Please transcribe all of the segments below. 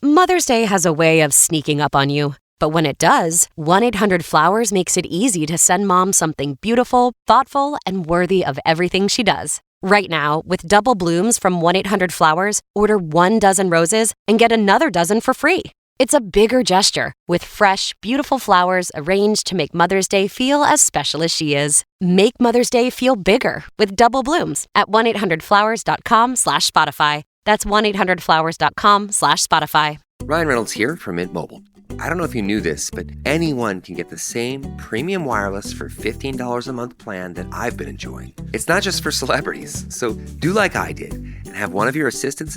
Mother's Day has a way of sneaking up on you. But when it does, 1-800-Flowers makes it easy to send mom something beautiful, thoughtful, and worthy of everything she does. Right now, with double blooms from 1-800-Flowers, order 1 dozen roses and get another dozen for free. It's a bigger gesture with fresh, beautiful flowers arranged to make Mother's Day feel as special as she is. Make Mother's Day feel bigger with double blooms at 1-800-Flowers.com/Spotify. That's 1-800-Flowers.com/Spotify. Ryan Reynolds here from Mint Mobile. I don't know if you knew this, but anyone can get the same premium wireless for $15 a month plan that I've been enjoying. It's not just for celebrities. So do like I did and have one of your assistants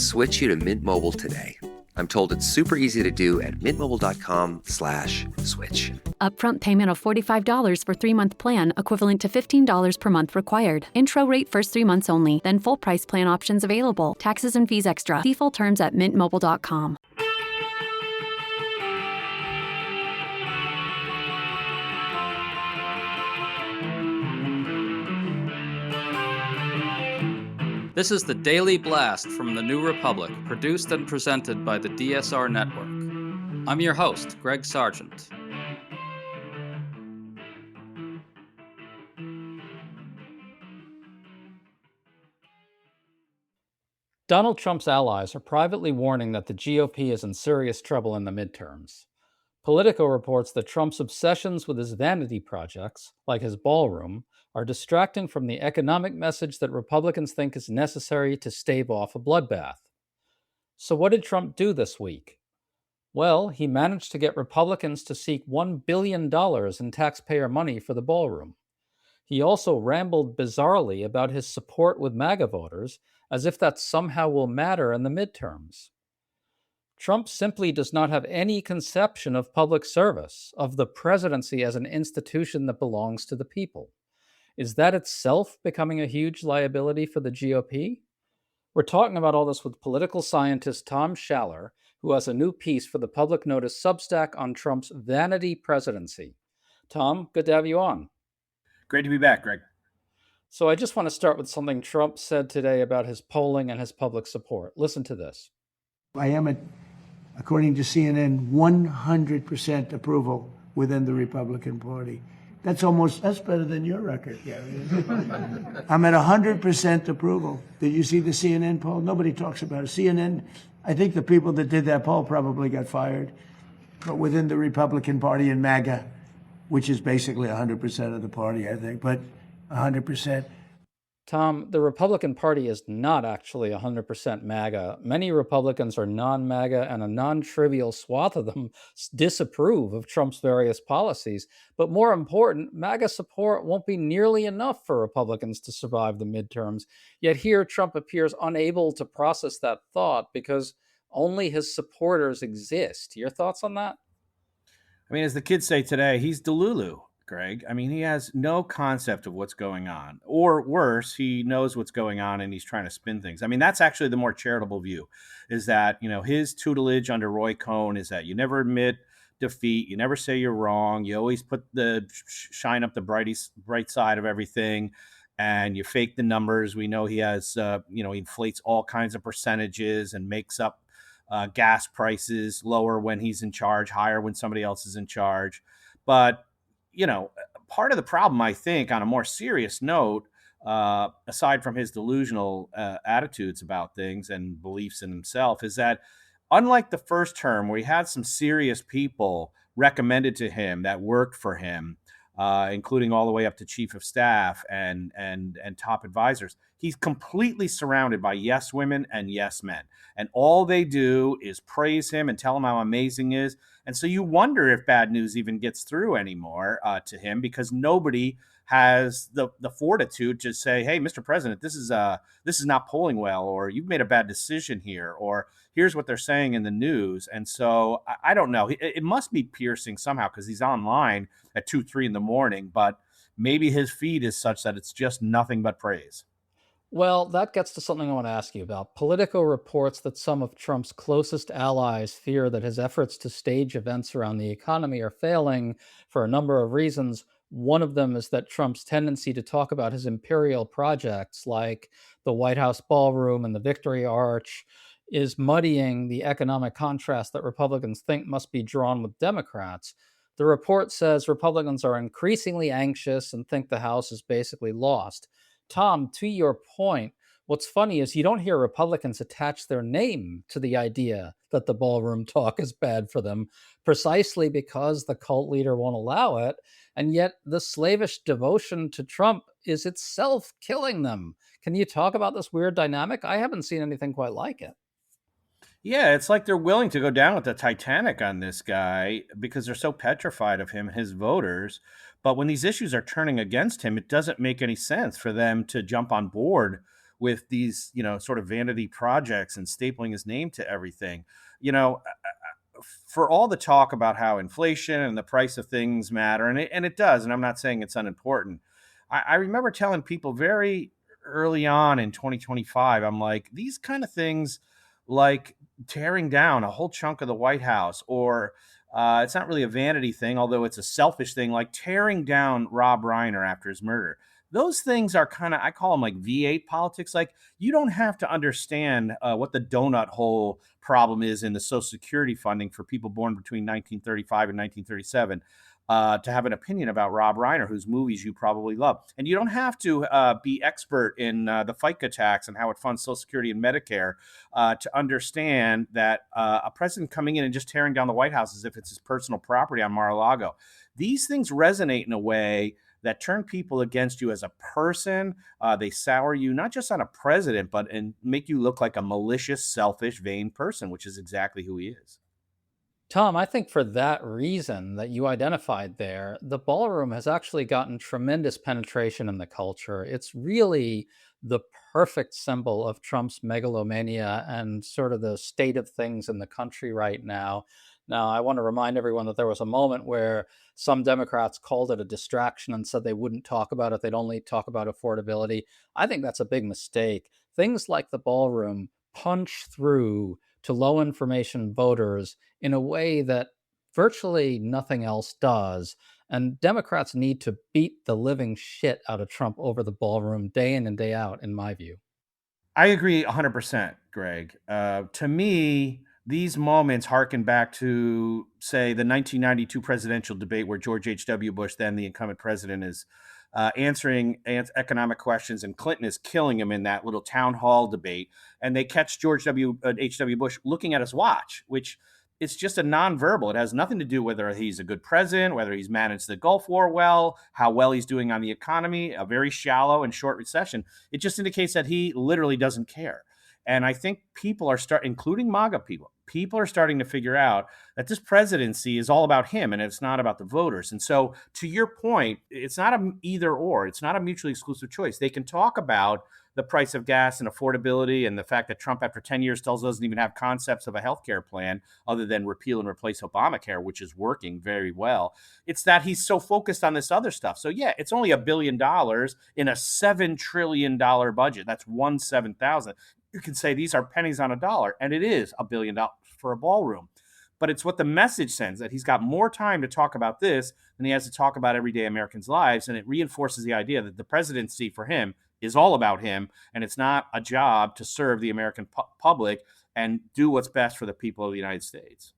switch you to Mint Mobile today. I'm told it's super easy to do at mintmobile.com/switch. Upfront payment of $45 for 3-month plan, equivalent to $15 per month required. Intro rate first 3 months only, then full price plan options available. Taxes and fees extra. See full terms at mintmobile.com. This is the Daily Blast from the New Republic, produced and presented by the DSR Network. I'm your host, Greg Sargent. Donald Trump's allies are privately warning that the GOP is in serious trouble in the midterms. Politico reports that Trump's obsessions with his vanity projects, like his Ballroom, are distracting from the economic message that Republicans think is necessary to stave off a bloodbath. So what did Trump do this week? Well, he managed to get Republicans to seek $1 billion in taxpayer money for the Ballroom. He also rambled bizarrely about his support with MAGA voters, as if that somehow will matter in the midterms. Trump simply does not have any conception of public service, of the presidency as an institution that belongs to the people. Is that itself becoming a huge liability for the GOP? We're talking about all this with political scientist Tom Schaller, who has a new piece for the Public Notice Substack on Trump's vanity presidency. Tom, good to have you on. Great to be back, Greg. So I just want to start with something Trump said today about his polling and his public support. Listen to this. I am, according to CNN, 100% approval within the Republican Party. That's better than your record, Gary. I'm at 100% approval. Did you see the CNN poll? Nobody talks about it. CNN, I think the people that did that poll probably got fired. But within the Republican Party and MAGA, which is basically 100% of the party, I think, but 100%. Tom, the Republican Party is not actually 100% MAGA. Many Republicans are non-MAGA, and a non-trivial swath of them disapprove of Trump's various policies. But more important, MAGA support won't be nearly enough for Republicans to survive the midterms. Yet here, Trump appears unable to process that thought because only his supporters exist. Your thoughts on that? I mean, as the kids say today, he's Delulu, Greg. I mean, he has no concept of what's going on. Or worse, he knows what's going on and he's trying to spin things. I mean, that's actually the more charitable view, is that, his tutelage under Roy Cohn is that you never admit defeat. You never say you're wrong. You always put shine up the bright side of everything, and you fake the numbers. We know he has, he inflates all kinds of percentages and makes up gas prices lower when he's in charge, higher when somebody else is in charge. But part of the problem, I think, on a more serious note, aside from his delusional attitudes about things and beliefs in himself, is that unlike the first term where he had some serious people recommended to him that worked for him, including all the way up to chief of staff and top advisors, he's completely surrounded by yes women and yes men. And all they do is praise him and tell him how amazing he is. And so you wonder if bad news even gets through anymore to him, because nobody has the fortitude to say, hey, Mr. President, this is not polling well, or you've made a bad decision here, or here's what they're saying in the news. And so I don't know. It must be piercing somehow because he's online at 2, 3 in the morning, but maybe his feed is such that it's just nothing but praise. Well, that gets to something I want to ask you about. Politico reports that some of Trump's closest allies fear that his efforts to stage events around the economy are failing for a number of reasons. One of them is that Trump's tendency to talk about his imperial projects like the White House Ballroom and the Victory Arch is muddying the economic contrast that Republicans think must be drawn with Democrats. The report says Republicans are increasingly anxious and think the House is basically lost. Tom, to your point, what's funny is you don't hear Republicans attach their name to the idea that the ballroom talk is bad for them, precisely because the cult leader won't allow it. And yet the slavish devotion to Trump is itself killing them. Can you talk about this weird dynamic? I haven't seen anything quite like it. Yeah, it's like they're willing to go down with the Titanic on this guy because they're so petrified of him, his voters. But when these issues are turning against him, it doesn't make any sense for them to jump on board with these, sort of vanity projects and stapling his name to everything. For all the talk about how inflation and the price of things matter, and it does, and I'm not saying it's unimportant. I remember telling people very early on in 2025, I'm like, these kind of things, like tearing down a whole chunk of the White House, or it's not really a vanity thing, although it's a selfish thing, like tearing down Rob Reiner after his murder. Those things are kind of, I call them like V8 politics. Like, you don't have to understand what the donut hole problem is in the Social Security funding for people born between 1935 and 1937 to have an opinion about Rob Reiner, whose movies you probably love. And you don't have to be expert in the FICA tax and how it funds Social Security and Medicare to understand that a president coming in and just tearing down the White House as if it's his personal property on Mar-a-Lago. These things resonate in a way that turn people against you as a person. They sour you, not just on a president, but and make you look like a malicious, selfish, vain person, which is exactly who he is. Tom, I think for that reason that you identified there, the ballroom has actually gotten tremendous penetration in the culture. It's really the perfect symbol of Trump's megalomania and sort of the state of things in the country right now. Now, I want to remind everyone that there was a moment where some Democrats called it a distraction and said they wouldn't talk about it. They'd only talk about affordability. I think that's a big mistake. Things like the ballroom punch through to low information voters in a way that virtually nothing else does. And Democrats need to beat the living shit out of Trump over the ballroom day in and day out, in my view. I agree 100%, Greg. To me, these moments harken back to, say, the 1992 presidential debate where George H.W. Bush, then the incumbent president, is answering economic questions, and Clinton is killing him in that little town hall debate. And they catch George H.W. Bush looking at his watch, which it's just a nonverbal. It has nothing to do whether he's a good president, whether he's managed the Gulf War well, how well he's doing on the economy, a very shallow and short recession. It just indicates that he literally doesn't care. And I think people are including MAGA people are starting to figure out that this presidency is all about him and it's not about the voters. And so, to your point, it's not an either or. It's not a mutually exclusive choice. They can talk about the price of gas and affordability and the fact that Trump, after 10 years, still doesn't even have concepts of a healthcare plan other than repeal and replace Obamacare, which is working very well. It's that he's so focused on this other stuff. So, yeah, it's only $1 billion in a $7 trillion budget. That's 1/7,000. You can say these are pennies on a dollar, and it is $1 billion for a ballroom. But it's what the message sends, that he's got more time to talk about this than he has to talk about everyday Americans' lives. And it reinforces the idea that the presidency for him is all about him, and it's not a job to serve the American public and do what's best for the people of the United States.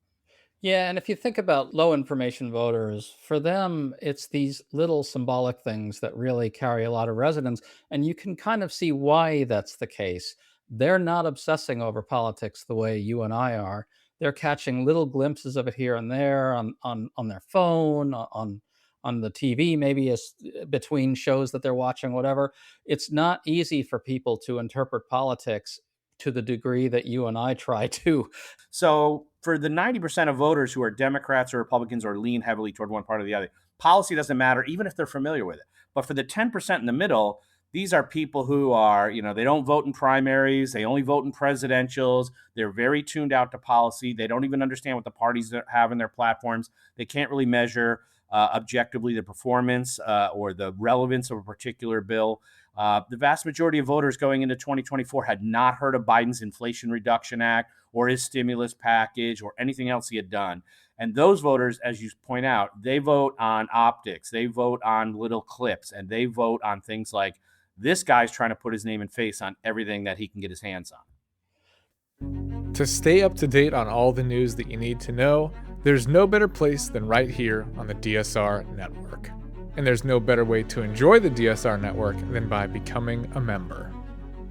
Yeah, and if you think about low information voters, for them, it's these little symbolic things that really carry a lot of resonance. And you can kind of see why that's the case. They're not obsessing over politics the way you and I are. They're catching little glimpses of it here and there on their phone, on the TV, maybe as between shows that they're watching, whatever. It's not easy for people to interpret politics to the degree that you and I try to. So for the 90% of voters who are Democrats or Republicans or lean heavily toward one part or the other, policy doesn't matter, even if they're familiar with it. But for the 10% in the middle, these are people who are, they don't vote in primaries. They only vote in presidentials. They're very tuned out to policy. They don't even understand what the parties have in their platforms. They can't really measure objectively the performance or the relevance of a particular bill. The vast majority of voters going into 2024 had not heard of Biden's Inflation Reduction Act or his stimulus package or anything else he had done. And those voters, as you point out, they vote on optics, they vote on little clips, and they vote on things like, this guy's trying to put his name and face on everything that he can get his hands on. To stay up to date on all the news that you need to know, there's no better place than right here on the DSR network. And there's no better way to enjoy the DSR network than by becoming a member.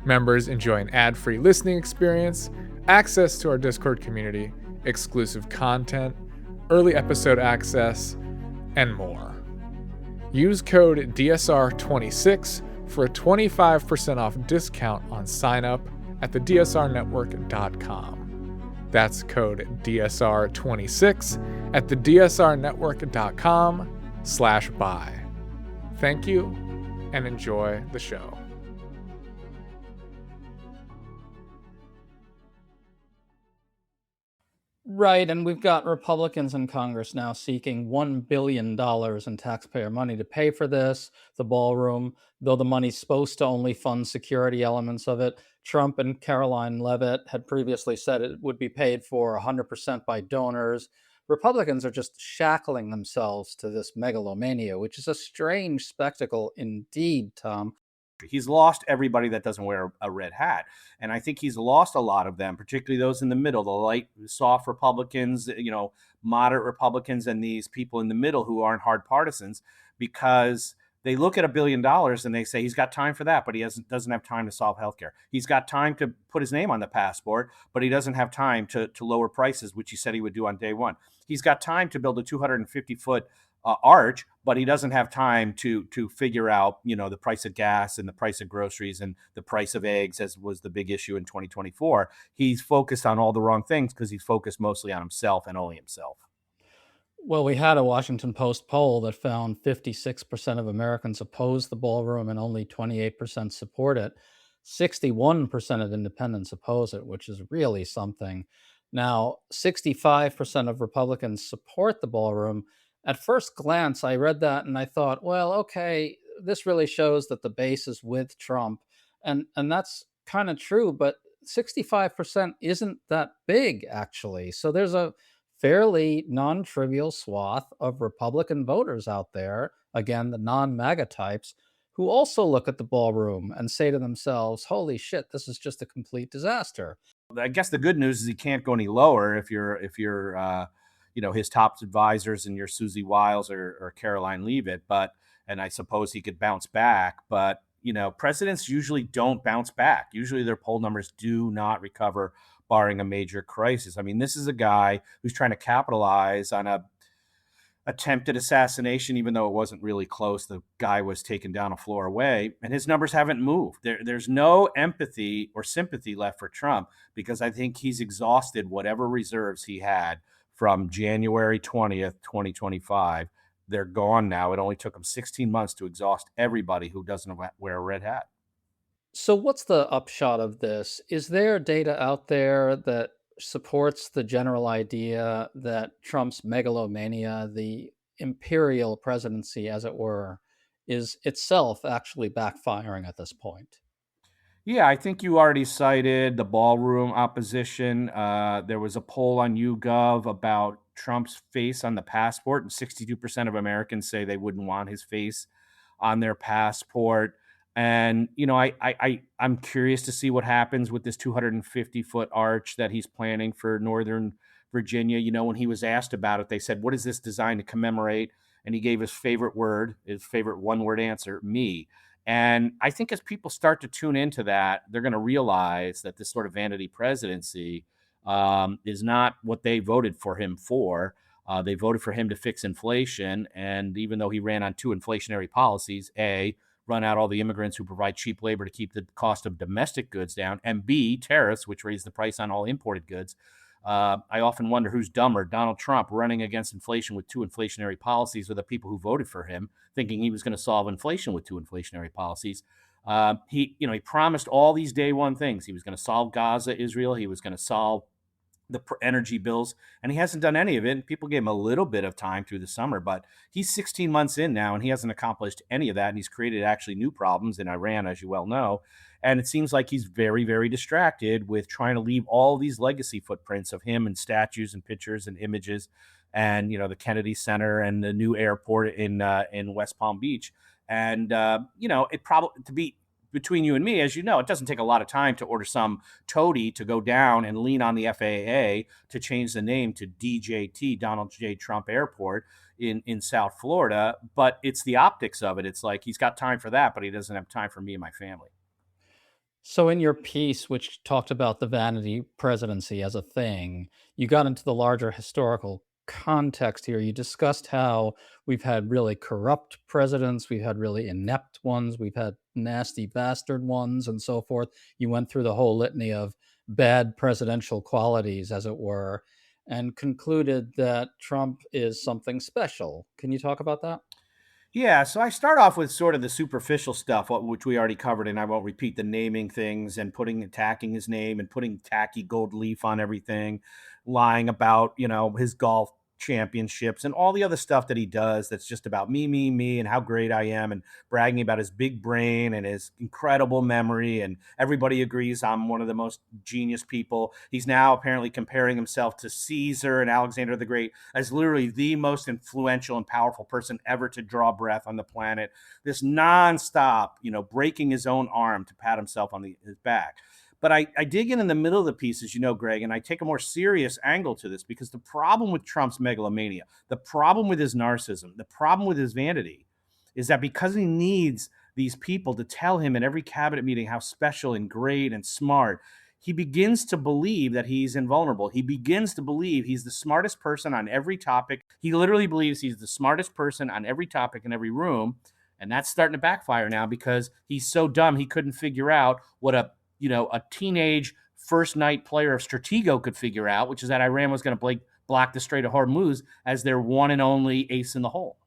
Members enjoy an ad-free listening experience, access to our Discord community, exclusive content, early episode access, and more. Use code DSR26 for a 25% off discount on sign up at thedsrnetwork.com. That's code DSR26 at thedsrnetwork.com/buy. Thank you and enjoy the show. Right, and we've got Republicans in Congress now seeking $1 billion in taxpayer money to pay for this, the ballroom, though the money's supposed to only fund security elements of it. Trump and Caroline Leavitt had previously said it would be paid for 100% by donors. Republicans are just shackling themselves to this megalomania, which is a strange spectacle indeed, Tom. He's lost everybody that doesn't wear a red hat. And I think he's lost a lot of them, particularly those in the middle, the light, soft Republicans, moderate Republicans, and these people in the middle who aren't hard partisans, because they look at $1 billion and they say he's got time for that, but he doesn't have time to solve healthcare. He's got time to put his name on the passport, but he doesn't have time to lower prices, which he said he would do on day one. He's got time to build a 250-foot arch, but he doesn't have time to figure out, the price of gas and the price of groceries and the price of eggs, as was the big issue in 2024. He's focused on all the wrong things because he's focused mostly on himself and only himself. Well, we had a Washington Post poll that found 56% of Americans oppose the ballroom and only 28% support it. 61% of independents oppose it, which is really something. Now, 65% of Republicans support the ballroom. At first glance, I read that and I thought, well, okay, this really shows that the base is with Trump. And that's kind of true, but 65% isn't that big, actually. So there's a fairly non-trivial swath of Republican voters out there, again, the non-MAGA types, who also look at the ballroom and say to themselves, holy shit, this is just a complete disaster. I guess the good news is he can't go any lower if you're his top advisors and your Susie Wiles or Caroline Leavitt, and I suppose he could bounce back, but presidents usually don't bounce back. Usually their poll numbers do not recover, barring a major crisis. I mean, this is a guy who's trying to capitalize on a attempted assassination, even though it wasn't really close. The guy was taken down a floor away, and his numbers haven't moved. There's no empathy or sympathy left for Trump, because I think he's exhausted whatever reserves he had from January 20th, 2025. They're gone now. It only took him 16 months to exhaust everybody who doesn't wear a red hat. So what's the upshot of this? Is there data out there that supports the general idea that Trump's megalomania, the imperial presidency, as it were, is itself actually backfiring at this point? Yeah, I think you already cited the ballroom opposition. There was a poll on YouGov about Trump's face on the passport, and 62% of Americans say they wouldn't want his face on their passport. And, I'm curious to see what happens with this 250-foot arch that he's planning for Northern Virginia. When he was asked about it, they said, what is this designed to commemorate? And he gave his favorite one-word answer, me. And I think as people start to tune into that, they're going to realize that this sort of vanity presidency is not what they voted for him for. They voted for him to fix inflation. And even though he ran on two inflationary policies, A, run out all the immigrants who provide cheap labor to keep the cost of domestic goods down, and B, tariffs, which raise the price on all imported goods. I often wonder who's dumber, Donald Trump running against inflation with two inflationary policies, or the people who voted for him thinking he was going to solve inflation with two inflationary policies. He promised all these day one things. He was going to solve Gaza, Israel. He was going to solve the energy bills, and he hasn't done any of it. And people gave him a little bit of time through the summer, but he's 16 months in now, and he hasn't accomplished any of that. And he's created actually new problems in Iran, as you well know. And it seems like he's very, very distracted with trying to leave all these legacy footprints of him and statues and pictures and images, and the Kennedy Center and the new airport in West Palm Beach. And it probably, to be between you and me, as you know, it doesn't take a lot of time to order some toady to go down and lean on the FAA to change the name to DJT, Donald J. Trump Airport in South Florida. But it's the optics of it. It's like he's got time for that, but he doesn't have time for me and my family. So, in your piece, which talked about the vanity presidency as a thing, you got into the larger historical context here. You discussed how we've had really corrupt presidents, we've had really inept ones, we've had nasty bastard ones, and so forth. You went through the whole litany of bad presidential qualities, as it were, and concluded that Trump is something special. Can you talk about that? Yeah, so I start off with sort of the superficial stuff, which we already covered, and I won't repeat the naming things and attacking his name and putting tacky gold leaf on everything, lying about, his golf championships and all the other stuff that he does that's just about me, and how great I am, and bragging about his big brain and his incredible memory. And everybody agrees I'm one of the most genius people. He's now apparently comparing himself to Caesar and Alexander the Great as literally the most influential and powerful person ever to draw breath on the planet. This nonstop, breaking his own arm to pat himself on his back. But I dig in the middle of the piece, as you know, Greg, and I take a more serious angle to this, because the problem with Trump's megalomania, the problem with his narcissism, the problem with his vanity is that because he needs these people to tell him in every cabinet meeting how special and great and smart, he begins to believe that he's invulnerable. He begins to believe he's the smartest person on every topic. He literally believes he's the smartest person on every topic in every room. And that's starting to backfire now, because he's so dumb he couldn't figure out what a teenage first night player of Stratego could figure out, which is that Iran was going to block the Strait of Hormuz as their one and only ace in the hole.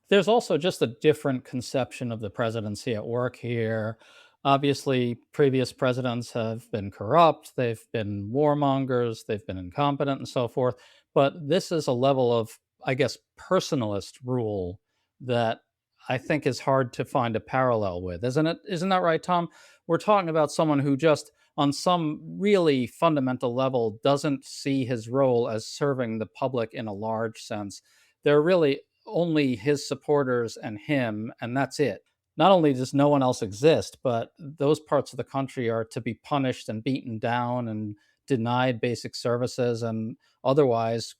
There's also just a different conception of the presidency at work here. Obviously, previous presidents have been corrupt, they've been warmongers, they've been incompetent, and so forth. But this is a level of, I guess, personalist rule that I think is hard to find a parallel with, isn't it? Isn't that right, Tom? We're talking about someone who just, on some really fundamental level, doesn't see his role as serving the public in a large sense. They're really only his supporters and him, and that's it. Not only does no one else exist, but those parts of the country are to be punished and beaten down and denied basic services and otherwise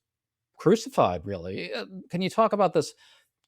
crucified, really. Can you talk about this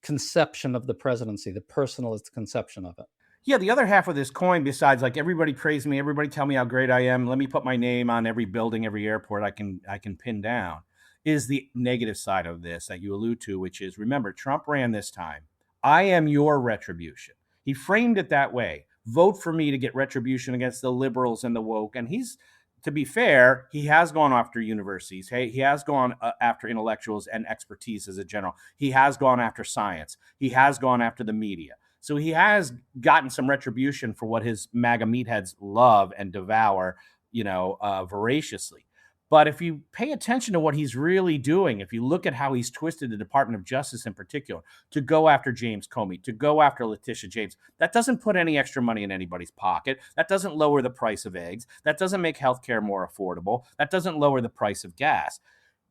conception of the presidency, the personalist conception of it? Yeah, the other half of this coin, besides like everybody praise me, everybody tell me how great I am, let me put my name on every building, every airport I can pin down, is the negative side of this that you allude to, which is, remember, Trump ran this time. I am your retribution. He framed it that way. Vote for me to get retribution against the liberals and the woke. And he's, to be fair, he has gone after universities. He has gone after intellectuals and expertise as a general. He has gone after science. He has gone after the media. So he has gotten some retribution for what his MAGA meatheads love and devour, voraciously. But if you pay attention to what he's really doing, if you look at how he's twisted the Department of Justice in particular to go after James Comey, to go after Letitia James, that doesn't put any extra money in anybody's pocket. That doesn't lower the price of eggs. That doesn't make healthcare more affordable. That doesn't lower the price of gas.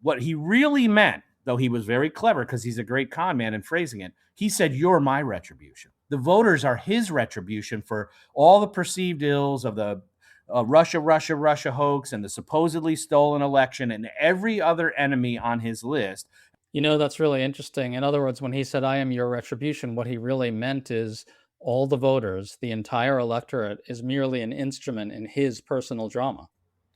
What he really meant, though he was very clever because he's a great con man in phrasing it, he said, you're my retribution. The voters are his retribution for all the perceived ills of the Russia hoax and the supposedly stolen election and every other enemy on his list. That's really interesting. In other words, when he said, I am your retribution, what he really meant is all the voters, the entire electorate, is merely an instrument in his personal drama.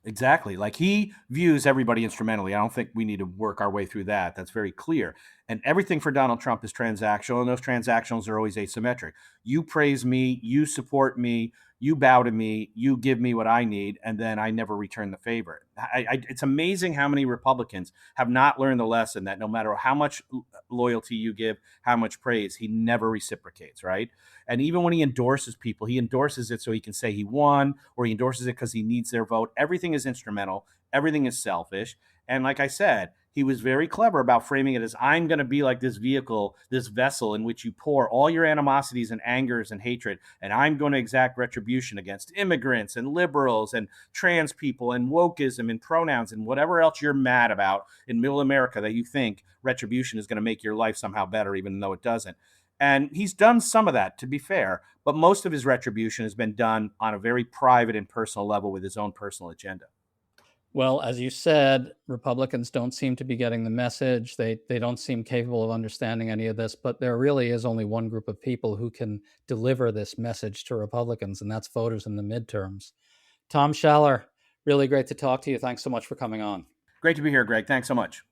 Exactly. Like, he views everybody instrumentally. I don't think we need to work our way through that. That's very clear. And everything for Donald Trump is transactional, and those transactions are always asymmetric. You praise me, you support me, you bow to me, you give me what I need, and then I never return the favor. It's amazing how many Republicans have not learned the lesson that no matter how much loyalty you give, how much praise, he never reciprocates, right? And even when he endorses people, he endorses it so he can say he won, or he endorses it because he needs their vote. Everything is instrumental. Everything is selfish. And like I said, he was very clever about framing it as, I'm going to be like this vehicle, this vessel in which you pour all your animosities and angers and hatred, and I'm going to exact retribution against immigrants and liberals and trans people and wokeism and pronouns and whatever else you're mad about in middle America that you think retribution is going to make your life somehow better, even though it doesn't. And he's done some of that, to be fair, but most of his retribution has been done on a very private and personal level with his own personal agenda. Well, as you said, Republicans don't seem to be getting the message. They don't seem capable of understanding any of this, but there really is only one group of people who can deliver this message to Republicans, and that's voters in the midterms. Tom Schaller, really great to talk to you. Thanks so much for coming on. Great to be here, Greg. Thanks so much.